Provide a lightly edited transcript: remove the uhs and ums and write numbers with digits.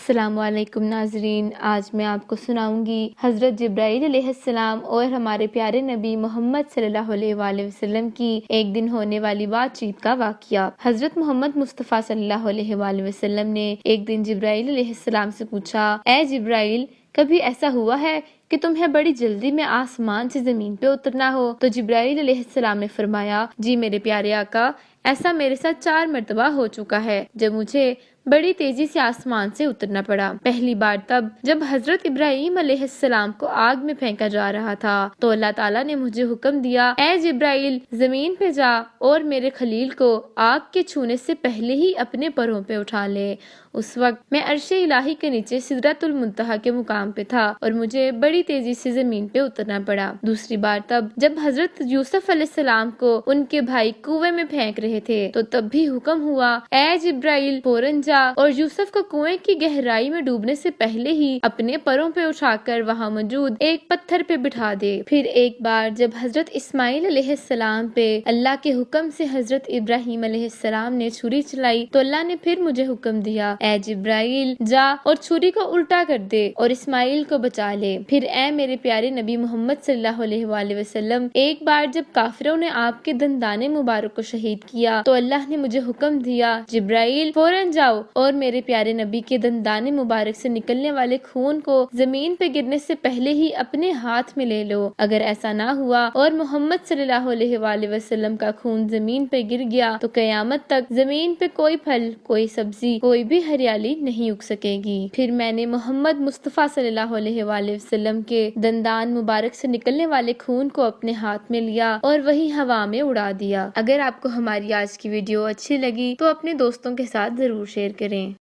السلام علیکم ناظرین، آج میں آپ کو سناؤں گی حضرت جبرائیل علیہ السلام اور ہمارے پیارے نبی محمد صلی اللہ علیہ وآلہ وسلم کی ایک دن ہونے والی بات چیت کا واقعہ۔ حضرت محمد مصطفیٰ صلی اللہ علیہ وآلہ وسلم نے ایک دن جبرائیل علیہ السلام سے پوچھا، اے جبرائیل، کبھی ایسا ہوا ہے کہ تمہیں بڑی جلدی میں آسمان سے زمین پہ اترنا ہو؟ تو جبرائیل علیہ السلام نے فرمایا، جی میرے پیارے آقا، ایسا میرے ساتھ 4 مرتبہ ہو چکا ہے جب مجھے بڑی تیزی سے آسمان سے اترنا پڑا۔ پہلی بار تب جب حضرت ابراہیم علیہ السلام کو آگ میں پھینکا جا رہا تھا تو اللہ تعالیٰ نے مجھے حکم دیا، اے جبرائیل، زمین پہ جا اور میرے خلیل کو آگ کے چھونے سے پہلے ہی اپنے پروں پہ اٹھا لے۔ اس وقت میں عرش الہی کے نیچے سدرۃ المنتہا کے مقام پہ تھا اور مجھے بڑی تیزی سے زمین پہ اترنا پڑا۔ دوسری بار تب جب حضرت یوسف علیہ السلام کو ان کے بھائی کنویں میں پھینک رہے تھے تو تب بھی حکم ہوا، اے جبرائیل، فوراً جا اور یوسف کو کنویں کی گہرائی میں ڈوبنے سے پہلے ہی اپنے پروں پہ اٹھا کر وہاں موجود ایک پتھر پہ بٹھا دے۔ پھر ایک بار جب حضرت اسماعیل علیہ السلام پہ اللہ کے حکم سے حضرت ابراہیم علیہ السلام نے چھری چلائی تو اللہ نے پھر مجھے حکم دیا، اے جبرائیل، جا اور چھری کو الٹا کر دے اور اسماعیل کو بچا لے۔ پھر اے میرے پیارے نبی محمد صلی اللہ علیہ وآلہ وسلم، ایک بار جب کافروں نے آپ کے دندان مبارک کو شہید کیا تو اللہ نے مجھے حکم دیا، جبرائیل، فوراً جاؤ اور میرے پیارے نبی کے دندان مبارک سے نکلنے والے خون کو زمین پہ گرنے سے پہلے ہی اپنے ہاتھ میں لے لو۔ اگر ایسا نہ ہوا اور محمد صلی اللہ علیہ وآلہ وسلم کا خون زمین پہ گر گیا تو قیامت تک زمین پہ کوئی پھل، کوئی سبزی، کوئی بھی ہریالی نہیں اگ سکے گی۔ پھر میں نے محمد مصطفیٰ صلی اللہ علیہ وآلہ وسلم کے دندان مبارک سے نکلنے والے خون کو اپنے ہاتھ میں لیا اور وہی ہوا میں اڑا دیا۔ اگر آپ کو ہماری آج کی ویڈیو اچھی لگی تو اپنے دوستوں کے ساتھ ضرور شیئر کریں۔